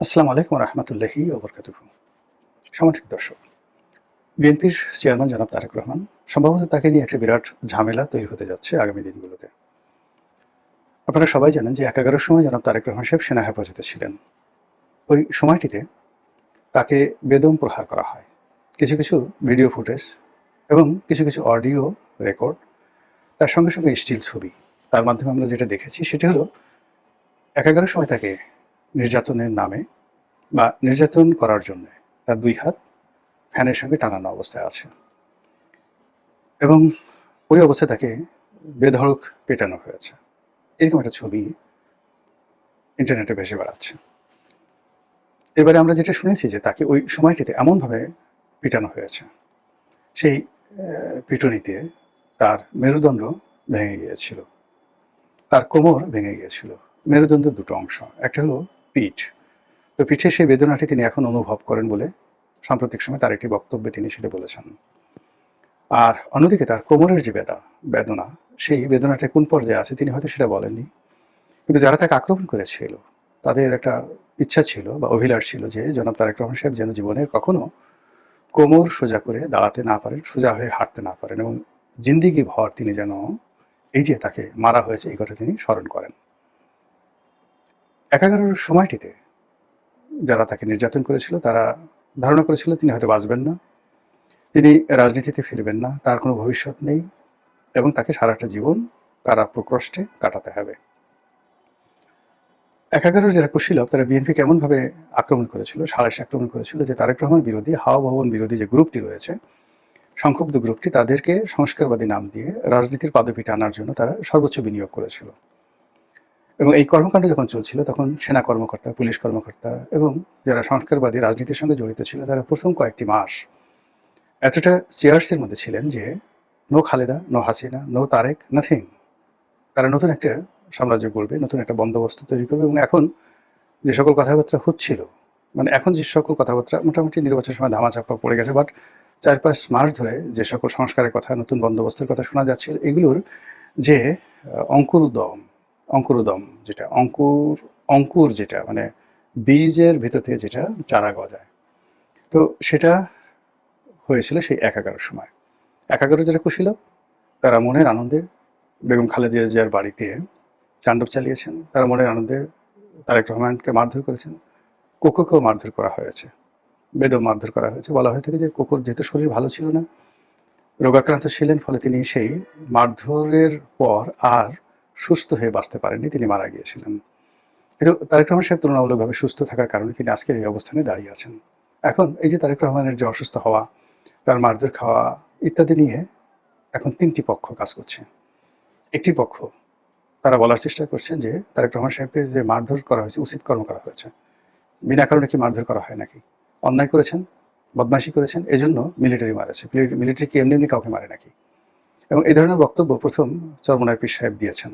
আসসালামু আলাইকুম রহমতুল্লাহি ওবরকাতুহু। সম্মানিত দর্শক, বিএনপির চেয়ারম্যান জনাব তারেক রহমান সম্ভবত তাকে নিয়ে একটা বিরাট ঝামেলা তৈরি হতে যাচ্ছে আগামী দিনগুলোতে। আপনারা সবাই জানেন যে ১১টার সময় জনাব তারেক রহমান সাহেব সেনা হেফাজতে ছিলেন। ওই সময়টিতে তাকে বেদম প্রহার করা হয়। কিছু কিছু ভিডিও ফুটেজ এবং কিছু কিছু অডিও রেকর্ড, তার সঙ্গে সঙ্গে স্টিল ছবি, তার মাধ্যমে আমরা যেটা দেখেছি সেটি হলো ১১টার সময় তাকে নির্যাতনের নামে বা নির্যাতন করার জন্য তার ২ হাত ফ্যানের সঙ্গে টানানো অবস্থায় আছে এবং ওই অবস্থায় তাকে বেধড়ক পেটানো হয়েছে। এরকম একটা ছবি ইন্টারনেটে ভেসে বেড়াচ্ছে। এবারে আমরা যেটা শুনেছি যে তাকে ওই সময়টিতে এমনভাবে পিটানো হয়েছে, সেই পিটুনিতে তার মেরুদণ্ড ভেঙে গিয়েছিল, তার কোমর ভেঙে গিয়েছিল। মেরুদণ্ডের দুটো অংশ, একটা হলো পিঠ। তো পিঠে সেই বেদনাটি তিনি এখন অনুভব করেন বলে সাম্প্রতিক সময় তার একটি বক্তব্যে তিনি সেটা বলেছেন। আর অন্যদিকে তার কোমরের যে বেদনা, সেই বেদনাটা কোন পর্যায়ে আছে তিনি হয়তো সেটা বলেননি। কিন্তু যারা তাকে আক্রমণ করেছিল তাদের একটা ইচ্ছা ছিল বা অভিলাষ ছিল যে জনাব তারেক রহমান সাহেব যেন জীবনের কখনো কোমর সোজা করে দাঁড়াতে না পারেন, সোজা হয়ে হাঁটতে না পারেন, এবং জিন্দিগি ভর তিনি যেন এই যে তাকে মারা হয়েছে এই কথা তিনি স্মরণ করেন। ১১টার সময়টিতে যারা তাকে নির্যাতন করেছিল তারা ধারণা করেছিল তিনি হয়তো বাঁচবেন না, তিনি রাজনীতিতে ফিরবেন না, তার কোনো ভবিষ্যৎ নেই এবং তাকে সারাটা জীবন কারা প্রকোষ্ঠে কাটাতে হবে। ১১টার যারা কুশীলব তারা বিএনপিকে এমনভাবে আক্রমণ করেছিল, সাঁড়াশি আক্রমণ করেছিল যে তারেক রহমান বিরোধী, হাওয়া ভবন বিরোধী যে গ্রুপটি রয়েছে, সংক্ষুব্ধ গ্রুপটি, তাদেরকে সংস্কারবাদী নাম দিয়ে রাজনীতির পাদপীঠে আনার জন্য তারা সর্বোচ্চ বিনিয়োগ করেছিল। এবং এই কর্মকাণ্ড যখন চলছিল তখন সেনা কর্মকর্তা, পুলিশ কর্মকর্তা এবং যারা সংস্কারবাদী রাজনীতির সঙ্গে জড়িত ছিল তারা প্রথম কয়েকটি মাস এতটা চেয়ার্সের মধ্যে ছিলেন যে no Khaleda, no Hasina, no Tarek, nothing. তারা নতুন একটা সাম্রাজ্য গড়বে, নতুন একটা বন্দোবস্ত তৈরি করবে। এবং এখন যে সকল কথাবার্তা হচ্ছিল, মানে এখন যে সকল কথাবার্তা মোটামুটি নির্বাচনের সময় ধামাচাপা পড়ে গেছে, বাট ৪-৫ মাস ধরে যে সকল সংস্কারের কথা, নতুন বন্দোবস্তের কথা শোনা যাচ্ছিল, এগুলোর যে অঙ্কুরোদম যেটা অঙ্কুর যেটা মানে বীজের ভিতর থেকে যেটা চারা গজায়, তো সেটা হয়েছিল সেই ১১টার সময়। ১১ যারা কুশীলব তারা মনের আনন্দে বেগম খালেদা জিয়ার বাড়িতে তাণ্ডব চালিয়েছেন, তারা মনের আনন্দে তারেক রহমানকে মারধর করেছেন, কোকোকেও মারধর করা হয়েছে, বেদম মারধর করা হয়েছে। বলা হয়ে থাকে যে কোকোর যেহেতু শরীর ভালো ছিল না, রোগাক্রান্ত ছিলেন, ফলে তিনি সেই মারধরের পর আর সুস্থ হয়ে বাঁচতে পারেননি, তিনি মারা গিয়েছিলেন। কিন্তু তারেক রহমান সাহেব তুলনামূলকভাবে সুস্থ থাকার কারণে তিনি আজকের এই অবস্থানে দাঁড়িয়ে আছেন। এখন এই যে তারেক রহমানের যে অসুস্থ হওয়া, তার মারধর খাওয়া ইত্যাদি নিয়ে এখন ৩টি পক্ষ কাজ করছে। একটি পক্ষ তারা বলার চেষ্টা করছেন যে তারেক রহমান সাহেবকে যে মারধর করা হয়েছে, উচিত কর্ম করা হয়েছে, বিনা কারণে কি মারধর করা হয় নাকি? অন্যায় করেছেন, বদমাইশি করেছেন, এজন্য মিলিটারি মারেছে। মিলিটারি কি এমনি এমনি কাউকে মারে নাকি? এবং এই ধরনের বক্তব্য প্রথম চরমোনাই পীর সাহেব দিয়েছেন।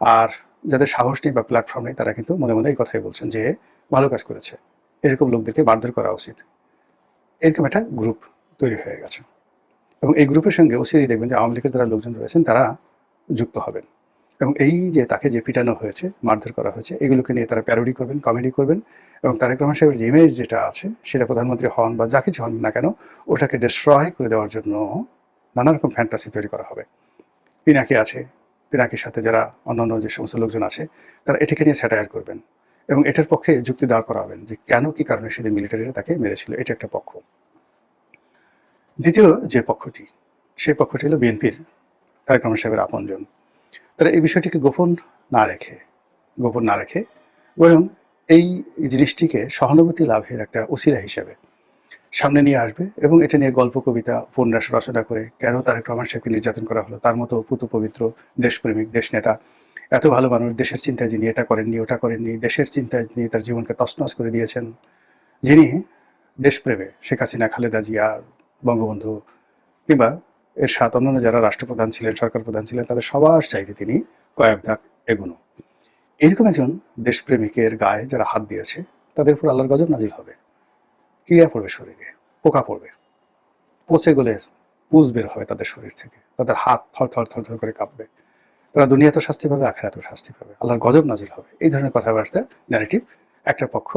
আর যাদের সাহস নেই বা প্ল্যাটফর্ম নেই তারা কিন্তু মনে মনে এই কথাই বলছেন যে ভালো কাজ করেছে, এরকম লোকদেরকে মারধর করা উচিত। এরকম একটা গ্রুপ তৈরি হয়ে গেছে এবং এই গ্রুপের সঙ্গে অচিরেই দেখবেন যে আওয়ামী লীগের যারা লোকজন রয়েছেন তারা যুক্ত হবেন এবং এই যে তাকে যে পিটানো হয়েছে, মারধর করা হয়েছে, এগুলোকে নিয়ে তারা প্যারোডি করবেন, কমেডি করবেন এবং তারেক রহমান সাহেবের যে ইমেজ যেটা আছে সেটা প্রধানমন্ত্রী হন বা যা কিছু হন না কেন ওটাকে ডিস্ট্রয় করে দেওয়ার জন্য নানা রকম ফ্যান্টাসি তৈরি করা হবে। পিনাকি আছে, পিনাকির সাথে যারা অন্যান্য যে সমস্ত লোকজন আছে তারা এটাকে নিয়ে স্যাটায়ার করবেন এবং এটার পক্ষে যুক্তি দাঁড় করাবেন যে কেন কি কারণে সেদিন মিলিটারিরা তাকে মেরেছিল। এটা একটা পক্ষ। দ্বিতীয় যে পক্ষটি, সেই পক্ষটি হলো বিএনপির তারেক রহমান সাহেবের আপনজন। তারা এই বিষয়টিকে গোপন না রেখে বরং এই জিনিসটিকে সহানুভূতি লাভের একটা উসিলা হিসেবে সামনে নিয়ে আসবে এবং এটা নিয়ে গল্প, কবিতা, উপন্যাস রচনা করে কেন তারেক রহমান সাহেবকে নির্যাতন করা হলো, তার মতো পুত পবিত্র দেশপ্রেমিক দেশনেতা, এত ভালো মানুষ, দেশের চিন্তায় যিনি এটা করেননি ওটা করেননি, দেশের চিন্তায় যিনি তার জীবনকে তছনছ করে দিয়েছেন, যিনি দেশপ্রেমে শেখ হাসিনা, খালেদা জিয়া, বঙ্গবন্ধু কিংবা এরশাদ, অন্যান্য যারা রাষ্ট্রপ্রধান ছিলেন, সরকার প্রধান ছিলেন, তাদের সবার চাইতে তিনি কয়েক ধাপ এগোনো। এরকম একজন দেশপ্রেমিকের গায়ে যারা হাত দিয়েছে তাদের উপর আল্লাহর গজব নাজিল হবে, ক্রিয়া পড়বে শরীরে, পোকা পড়বে, পচে গেলে পুজ বের হবে তাদের শরীর থেকে, তাদের হাত থর থর থর থর করে কাঁপবে, তারা দুনিয়াতেও শাস্তি পাবে, আখেরাতেও শাস্তি পাবে, আল্লাহর গজব নাজিল হবে। এই ধরনের কথাবার্তা ন্যারেটিভ একটা পক্ষ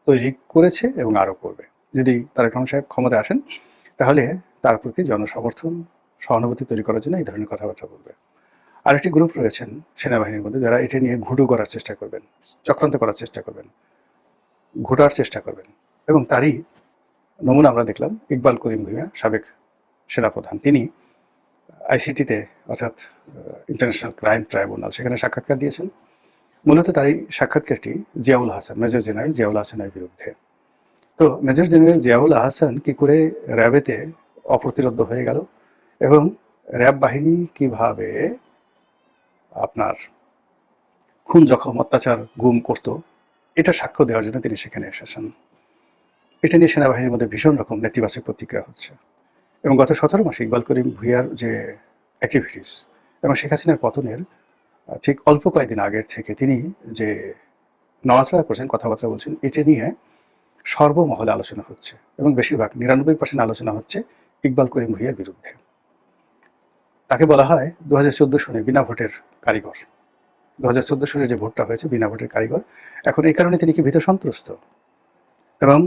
তৈরি করেছে এবং আরও করবে। যদি তারেক রহমান সাহেব ক্ষমতায় আসেন তাহলে তার প্রতি জনসমর্থন, সহানুভূতি তৈরি করার জন্য এই ধরনের কথাবার্তা বলবে। আরেকটি গ্রুপ রয়েছেন সেনাবাহিনীর মধ্যে যারা এটা নিয়ে ঘুটু করার চেষ্টা করবেন, চক্রান্ত করার চেষ্টা করবেন, ঘোটার চেষ্টা করবেন। এবং তারই নমুনা আমরা দেখলাম ইকবাল করিম ভূঁইয়া, সাবেক সেনাপ্রধান। তিনি আইসিটিতে অর্থাৎ ইন্টারন্যাশনাল ক্রাইম ট্রাইব্যুনাল সেখানে সাক্ষাৎকার দিয়েছেন। মূলত তার এই সাক্ষাৎকারটি জিয়াউল হাসান, মেজর জেনারেল জিয়াউল হাসানের বিরুদ্ধে। তো মেজর জেনারেল জিয়াউল হাসান কি করে র্যাবেতে অপ্রতিরোধ্য হয়ে গেল এবং র্যাব বাহিনী কিভাবে আপনার খুন, জখম, অত্যাচার, গুম করত, এটা সাক্ষ্য দেওয়ার জন্য তিনি সেখানে এসেছেন। এটা নিয়ে সেনাবাহিনীর মধ্যে ভীষণ রকম নেতিবাচক প্রতিক্রিয়া হচ্ছে। এবং গত 17 মাসে ইকবাল করিম ভূঁইয়ার যে অ্যাক্টিভিটিস এবং শেখ হাসিনার পতনের ঠিক অল্প কয়েকদিন আগের থেকে তিনি যে নড়াচড়া করছেন, কথাবার্তা বলছেন, এটা নিয়ে সর্বমহলে আলোচনা হচ্ছে এবং বেশিরভাগ 99% আলোচনা হচ্ছে ইকবাল করিম ভূঁইয়ার বিরুদ্ধে। তাকে বলা হয় 2014 সনে বিনা ভোটের কারিগর। 2014 সনের যে ভোটটা হয়েছে বিনা ভোটের কারিগর। এখন এই কারণে তিনি কি ভীত সন্ত্রস্ত? এবং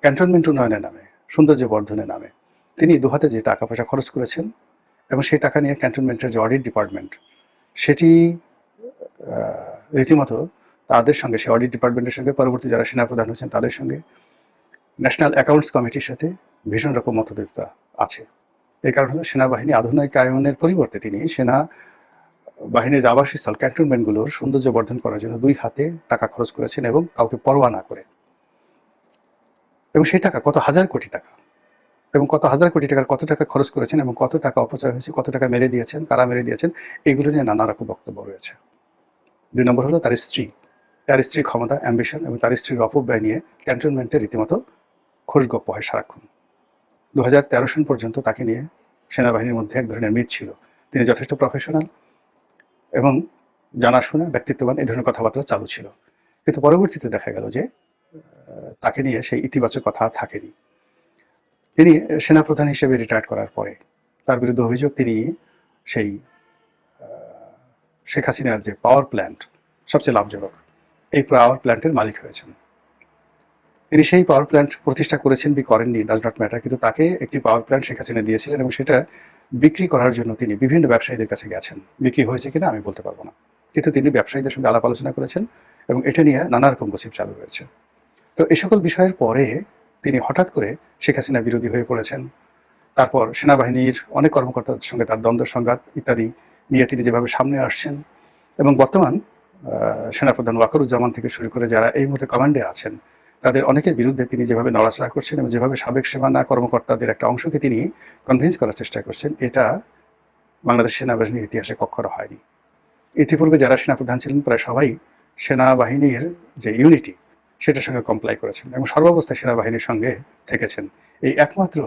ক্যান্টনমেন্ট উন্নয়নের নামে, সৌন্দর্য বর্ধনের নামে তিনি দুহাতে যে টাকা পয়সা খরচ করেছেন এবং সেই টাকা নিয়ে ক্যান্টনমেন্টের যে অডিট ডিপার্টমেন্ট, সেটি রীতিমতো তাদের সঙ্গে, সেই অডিট ডিপার্টমেন্টের সঙ্গে, পরবর্তী যারা সেনাপ্রধান হয়েছেন তাদের সঙ্গে, ন্যাশনাল অ্যাকাউন্টস কমিটির সাথে ভীষণ রকম মতদ্বৈততা আছে। এই কারণ হলো সেনাবাহিনী আধুনিকায়নের পরিবর্তে তিনি সেনা বাহিনীর আবাসস্থল ক্যান্টনমেন্টগুলোর সৌন্দর্য বর্ধন করার জন্য 2 হাতে টাকা খরচ করেছেন এবং কাউকে পরোয়া না করে। এবং সেই টাকা কত হাজার কোটি টাকা, এবং কত হাজার কোটি টাকার কত টাকা খরচ করেছেন এবং কত টাকা অপচয় হয়েছে, কত টাকা মেরে দিয়েছেন, কারা মেরে দিয়েছেন, এগুলো নিয়ে নানা রকম বক্তব্য রয়েছে। 2 নম্বর হলো তার স্ত্রী ক্ষমতা, অ্যাম্বিশন এবং তার স্ত্রীর অপব্যয় নিয়ে ক্যান্টনমেন্টে রীতিমতো খোশগপ্প হয় সারাক্ষণ। 2013 সন পর্যন্ত তাকে নিয়ে সেনাবাহিনীর মধ্যে এক ধরনের মিথ ছিল। তিনি যথেষ্ট প্রফেশনাল এবং জানাশোনা, ব্যক্তিত্ববান, এই ধরনের কথাবার্তা চালু ছিল। কিন্তু পরবর্তীতে দেখা গেল যে তাকে নিয়ে সেই ইতিবাচক কথা আর থাকেনি। তিনি সেনাপ্রধান হিসেবে রিটায়ার করার পরে তার বিরুদ্ধে অভিযোগ তিনি সেই শেখ হাসিনার যে পাওয়ার প্ল্যান্ট, সবচেয়ে লাভজনক এই পাওয়ার প্ল্যান্টের মালিক হয়েছেন। তিনি সেই পাওয়ার প্ল্যান্ট প্রতিষ্ঠা করেছেন কি করেননি ডাজ নট ম্যাটার, কিন্তু তাকে একটি পাওয়ার প্ল্যান্ট শেখ হাসিনা দিয়েছিলেন এবং সেটা বিক্রি করার জন্য তিনি বিভিন্ন ব্যবসায়ীদের কাছে গেছেন। বিক্রি হয়েছে কিনা আমি বলতে পারবো না, কিন্তু তিনি ব্যবসায়ীদের সঙ্গে আলাপ আলোচনা করেছেন এবং এটা নিয়ে নানা রকম গসিপ চালু হয়েছে। তো এই সকল বিষয়ের পরে তিনি হঠাৎ করে শেখ হাসিনা বিরোধী হয়ে পড়েছেন। তারপর সেনাবাহিনীর অনেক কর্মকর্তার সঙ্গে তার দ্বন্দ্ব সংঘাত ইত্যাদি নিয়ে তিনি যেভাবে সামনে আসছেন এবং বর্তমান সেনাপ্রধান ওয়াকারুজ্জামান থেকে শুরু করে যারা এই মুহূর্তে কমান্ডে আছেন তাদের অনেকের বিরুদ্ধে তিনি যেভাবে নড়াচড়া করছেন এবং যেভাবে সাবেক সেনা কর্মকর্তাদের একটা অংশকে তিনি কনভিন্স করার চেষ্টা করছেন, এটা বাংলাদেশ সেনাবাহিনীর ইতিহাসে কখনো হয়নি। ইতিপূর্বে যারা সেনাপ্রধান ছিলেন প্রায় সবাই সেনাবাহিনীর যে ইউনিটি সেটার সঙ্গে কমপ্লাই করেছেন এবং সর্বাবস্থায় সেনাবাহিনীর সঙ্গে থেকেছেন। এই একমাত্র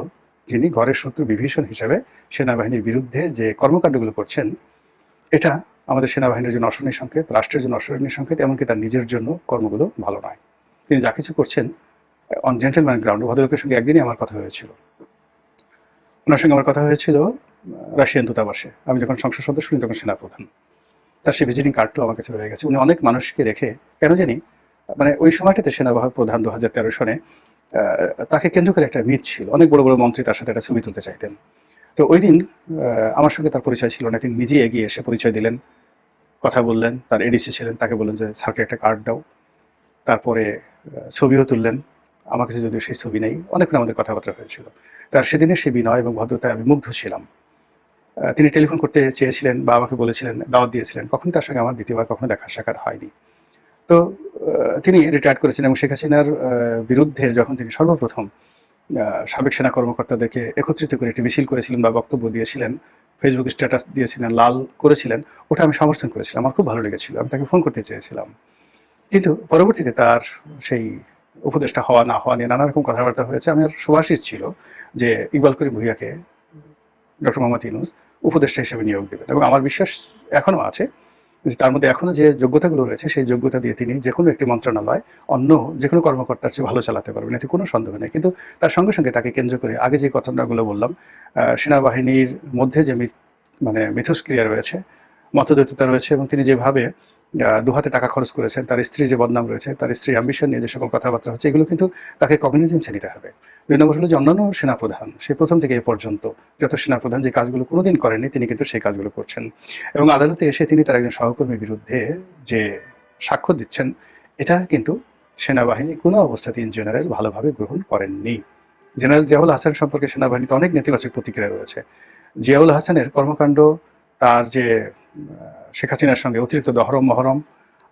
যিনি ঘরের শত্রু বিভীষণ হিসেবে সেনাবাহিনীর বিরুদ্ধে যে কর্মকাণ্ডগুলো করছেন, এটা আমাদের সেনাবাহিনীর জন্য অশনির সংকেত, রাষ্ট্রের জন্য অশনির সংকেত, এমনকি তার নিজের জন্য কর্মগুলো ভালো নয়। তিনি যা কিছু করছেন অন জেন্টেলম্যান গ্রাউন্ড। ভদ্রলোকের সঙ্গে একদিনই আমার কথা হয়েছিল, ওনার সঙ্গে আমার কথা হয়েছিল রাশিয়ান দূতাবাসে। আমি যখন সংসদ সদস্য উনি তখন সেনাপ্রধান। তার সেই ভিজিটিং কার্ডটাও আমার কাছে রয়ে গেছে। উনি অনেক মানুষকে রেখে কেন জানি মানে ওই সময়টাতে সেনাপ্রধান 2013 সনে তাকে কেন্দ্র করে একটা মিথ ছিল। অনেক বড় বড় মন্ত্রী তার সাথে একটা ছবি তুলতে চাইতেন। তো ওই দিন আমার সঙ্গে তার পরিচয় ছিল না, তিনি নিজেই এগিয়ে এসে পরিচয় দিলেন, কথা বললেন। তার এডিসি ছিলেন, তাকে বললেন যে স্যারকে একটা কার্ড দাও। তারপরে ছবিও তুললেন, আমার কাছে যদিও সেই ছবি নেই। অনেকক্ষণ আমাদের কথাবার্তা হয়েছিল। তার সেদিনের সেই বিনয় এবং ভদ্রতায় আমি মুগ্ধ ছিলাম। তিনি টেলিফোন করতে চেয়েছিলেন বা আমাকে বলেছিলেন, দাওয়াত দিয়েছিলেন, কখনো তার সঙ্গে আমার দ্বিতীয়বার কখনো দেখা সাক্ষাৎ হয়নি। তো তিনি রিটায়ার করেছেন এবং শেখ হাসিনার বিরুদ্ধে যখন তিনি সর্বপ্রথম সাবেক সেনা কর্মকর্তাদেরকে একত্রিত করে একটি মিছিল করেছিলেন বা বক্তব্য দিয়েছিলেন, ফেসবুক স্ট্যাটাস দিয়েছিলেন, লাল করেছিলেন, ওটা আমি সমর্থন করেছিলাম। আমার খুব ভালো লেগেছিল, আমি তাকে ফোন করতে চেয়েছিলাম। কিন্তু পরবর্তীতে তার সেই উপদেষ্টা হওয়া না হওয়া নিয়ে নানা রকম কথাবার্তা হয়েছে। আমার সুভাষিস ছিল যে ইকবাল করিম ভূঁইয়াকে ডক্টর মোহাম্মদ ইউনূস উপদেষ্টা হিসেবে নিয়োগ দেবেন এবং আমার বিশ্বাস এখনও আছে যে তার মধ্যে এখনও যে যোগ্যতাগুলো রয়েছে সেই যোগ্যতা দিয়ে তিনি যে কোনো একটি মন্ত্রণালয় অন্য যে কোনো কর্মকর্তার চেয়ে ভালো চালাতে পারবেন, এতে কোনো সন্দেহ নেই। কিন্তু তার সঙ্গে সঙ্গে তাকে কেন্দ্র করে আগে যে কথাগুলো বললাম, সেনাবাহিনীর মধ্যে যে মানে মিথস্ক্রিয়া রয়েছে, মতদ্বৈততা রয়েছে এবং তিনি যেভাবে দুহাতে টাকা খরচ করেছেন, তার স্ত্রীর যে বদনাম রয়েছে, তার স্ত্রীর অ্যাম্বিশন নিয়ে যে সকল কথাবার্তা হচ্ছে, এগুলো কিন্তু তাকে কগনিজেন্সে নিতে হবে। ২ নম্বর হলো যে অন্যান্য সেনাপ্রধান সে প্রথম থেকে এ পর্যন্ত যত সেনাপ্রধান যে কাজগুলো কোনোদিন করেননি, তিনি কিন্তু সেই কাজগুলো করছেন। এবং আদালতে এসে তিনি তার একজন সহকর্মীর বিরুদ্ধে যে সাক্ষ্য দিচ্ছেন, এটা কিন্তু সেনাবাহিনী কোনো অবস্থাতেই ইন জেনারেল ভালোভাবে গ্রহণ করেননি। জেনারেল জিয়াউল হাসান সম্পর্কে সেনাবাহিনীতে অনেক নেতিবাচক প্রতিক্রিয়া রয়েছে। জিয়াউল হাসানের কর্মকাণ্ড, তার যে শেখ হাসিনার সঙ্গে অতিরিক্ত দহরম-মহরম,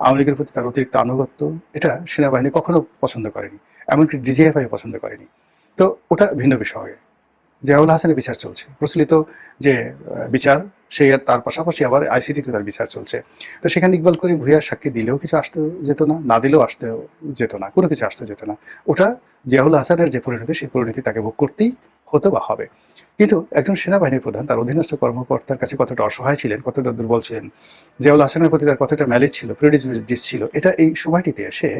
আওয়ামী লীগের প্রতি তার অতিরিক্ত আনুগত্য, এটা সেনাবাহিনী কখনো পছন্দ করেনি। এমনকি ডিজিএফআই পছন্দ করেনি। তো ওটা ভিন্ন বিষয়। জিয়াউল হাসানের বিচার চলছে। প্রচলিত যে বিচার, সেই তার পাশাপাশি আবার আইসিটিতে তার বিচার চলছে। তো সেখানে ইকবাল করিম ভূঁইয়ার সাক্ষী দিলেও কিছু আসতে যেত না, না দিলেও আসতে যেত না, কোনো কিছু আসতে যেত না। ওটা জিয়াউল হাসানের যে পরিণতি, সেই পরিণতি তাকে ভোগ করতেই হতো বা হবে। কিন্তু একজন সেনাবাহিনীর প্রধান তার অধীনস্থ কর্মকর্তার কাছে কতটা অসহায় ছিলেন, কতটা দুর্বল ছিলেন, জিয়াউল হাসানের প্রতি তার কতটা ম্যালিজ ছিল, প্রেজুডিস ছিল, এটা এই সময়টিতে এসে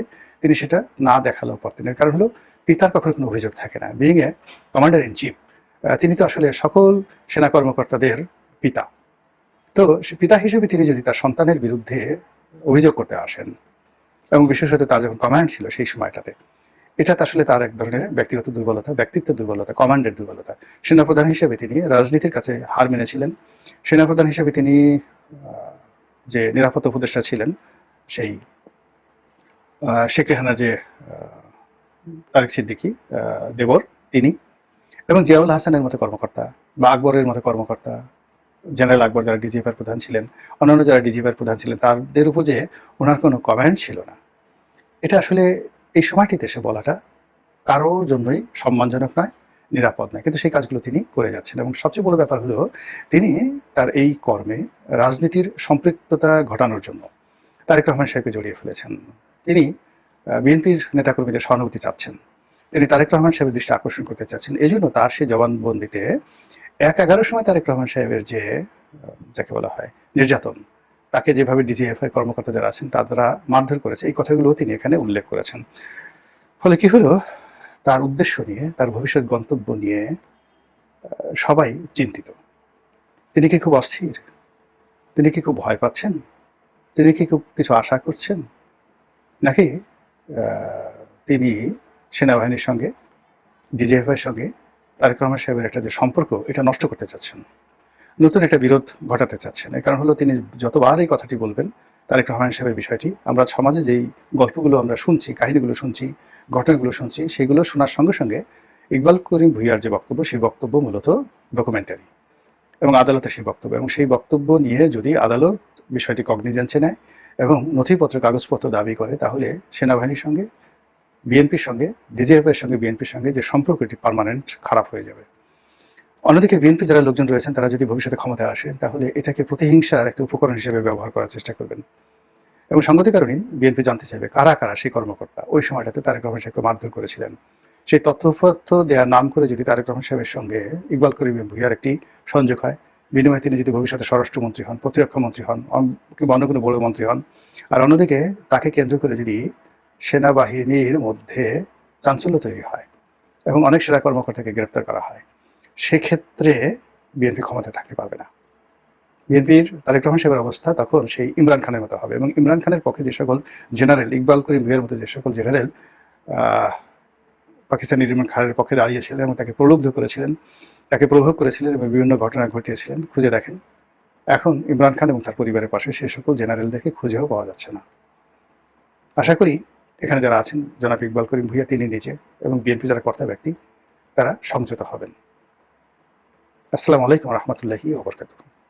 তিনি সেটা না দেখালেও পারতেন। এর কারণ হলো পিতার কখনো কোনো অভিযোগ থাকে না। Being a commander in chief, তিনি তো আসলে সকল সেনা কর্মকর্তাদের পিতা। তো পিতা হিসেবে তিনি যদি তার সন্তানের বিরুদ্ধে অভিযোগ করতে আসেন, এবং বিশেষত তার যখন কমান্ড ছিল সেই সময়টাতে, এটা আসলে তার এক ধরনের ব্যক্তিগত দুর্বলতা, ব্যক্তিত্বের দুর্বলতা, কমান্ডের দুর্বলতা। সেনাপ্রধান হিসেবে তিনি রাজনীতির কাছে হার মেনেছিলেন। সেনাপ্রধান হিসেবে তিনি যে নিরাপত্তা উপদেষ্টা ছিলেন, সেই শেখ রেহানার যে তারেক সিদ্দিকী দেবর, তিনি এবং জিয়াউল হাসানের মতো কর্মকর্তা বা আকবরের মতো কর্মকর্তা, জেনারেল আকবর যারা ডিজিএফআই প্রধান ছিলেন, অন্যান্য যারা ডিজিএফআই প্রধান ছিলেন, তাদের উপর যে ওনার কোনো কমান্ড ছিল না, এটা আসলে এই সময়টিতে এসে বলাটা কারোর জন্যই সম্মানজনক নয়, নিরাপদ নয়। কিন্তু সেই কাজগুলো তিনি করে যাচ্ছেন। এবং সবচেয়ে বড় ব্যাপার হলো তিনি তার এই কর্মে রাজনীতির সম্পৃক্ততা ঘটানোর জন্য তারেক রহমান সাহেবকে জড়িয়ে ফেলেছেন। তিনি বিএনপির নেতাকর্মীদের সহানুভূতি চাচ্ছেন, তিনি তারেক রহমান সাহেবের দৃষ্টি আকর্ষণ করতে চাচ্ছেন। এই জন্য তার সেই জবানবন্দিতে ১/১১ সময় তারেক রহমান সাহেবের যে যাকে বলা হয় নির্যাতন, তাকে যেভাবে ডিজিএফআই কর্মকর্তা যারা আছেন তারা মারধর করেছে, এই কথাগুলো তিনি এখানে উল্লেখ করেছেন। ফলে কি হলো, তার উদ্দেশ্য নিয়ে, তার ভবিষ্যৎ গন্তব্য নিয়ে সবাই চিন্তিত। তিনি কি খুব অস্থির? তিনি কি খুব ভয় পাচ্ছেন? তিনি কি খুব কিছু আশা করছেন? নাকি তিনি সেনাবাহিনীর সঙ্গে, ডিজিএফআইয়ের সঙ্গে তারেক রহমান সাহেবের একটা যে সম্পর্ক, এটা নষ্ট করতে চাচ্ছেন, নতুন একটা বিরোধ ঘটাতে চাচ্ছেন? এর কারণ হলো তিনি যতবার এই কথাটি বলবেন, তারেক রহমান সাহেবের বিষয়টি, আমরা সমাজে যেই গল্পগুলো আমরা শুনছি, কাহিনীগুলো শুনছি, ঘটনাগুলো শুনছি, সেগুলো শোনার সঙ্গে সঙ্গে ইকবাল করিম ভূঁইয়ার যে বক্তব্য, সেই বক্তব্য মূলত ডকুমেন্টারি এবং আদালতের সেই বক্তব্য, এবং সেই বক্তব্য নিয়ে যদি আদালত বিষয়টি কগনিজেন্সে নেয় এবং নথিপত্র, কাগজপত্র দাবি করে, তাহলে সেনাবাহিনীর সঙ্গে, বিএনপির সঙ্গে, ডিজিএফআইয়ের সঙ্গে বিএনপির সঙ্গে যে সম্পর্কটি পার্মানেন্ট খারাপ হয়ে যাবে। অন্যদিকে বিএনপি যারা লোকজন রয়েছেন, তারা যদি ভবিষ্যতে ক্ষমতায় আসেন, তাহলে এটাকে প্রতিহিংসার একটা উপকরণ হিসেবে ব্যবহার করার চেষ্টা করবেন। এবং সঙ্গতি কারণেই বিএনপি জানতে চাইবে কারা কারা সেই কর্মকর্তা ওই সময়টাতে তারেক রহমান সাহেবকে মারধর করেছিলেন। সেই তথ্যপত্র দেওয়ার নাম করে যদি তারেক রহমান সাহেবের সঙ্গে ইকবাল করিম ভূঁইয়ার একটি সংযোগ হয়, বিনিময়ে তিনি যদি ভবিষ্যতে স্বরাষ্ট্রমন্ত্রী হন, প্রতিরক্ষা মন্ত্রী হন, কিংবা অন্য কোনো বড় মন্ত্রী হন, আর অন্যদিকে তাকে কেন্দ্র করে যদি সেনাবাহিনীর মধ্যে চাঞ্চল্য তৈরি হয় এবং অনেক সেনা কর্মকর্তাকে গ্রেপ্তার করা হয়, সেক্ষেত্রে বিএনপি ক্ষমতায় থাকতে পারবে না। বিএনপির তারেক রহমান সাহেবের অবস্থা তখন সেই ইমরান খানের মতো হবে। এবং ইমরান খানের পক্ষে যে সকল জেনারেল, ইকবাল করিম ভূঁইয়ার মতো যে সকল জেনারেল পাকিস্তানি ইমরান খানের পক্ষে দাঁড়িয়েছিলেন এবং তাকে প্রলুব্ধ করেছিলেন, তাকে প্রভোগ করেছিলেন এবং বিভিন্ন ঘটনা ঘটিয়েছিলেন, খুঁজে দেখেন, এখন ইমরান খান এবং তার পরিবারের পাশে সে সকল জেনারেলদেরকে খুঁজেও পাওয়া যাচ্ছে না। আশা করি এখানে যারা আছেন, জনাব ইকবাল করিম ভূঁইয়া তিনি নিজে এবং বিএনপি যারা কর্তা ব্যক্তি, তারা সংযত হবেন। আসসালামু আলাইকুম রহমতুল্লাহি ওয়া বারাকাতুহু।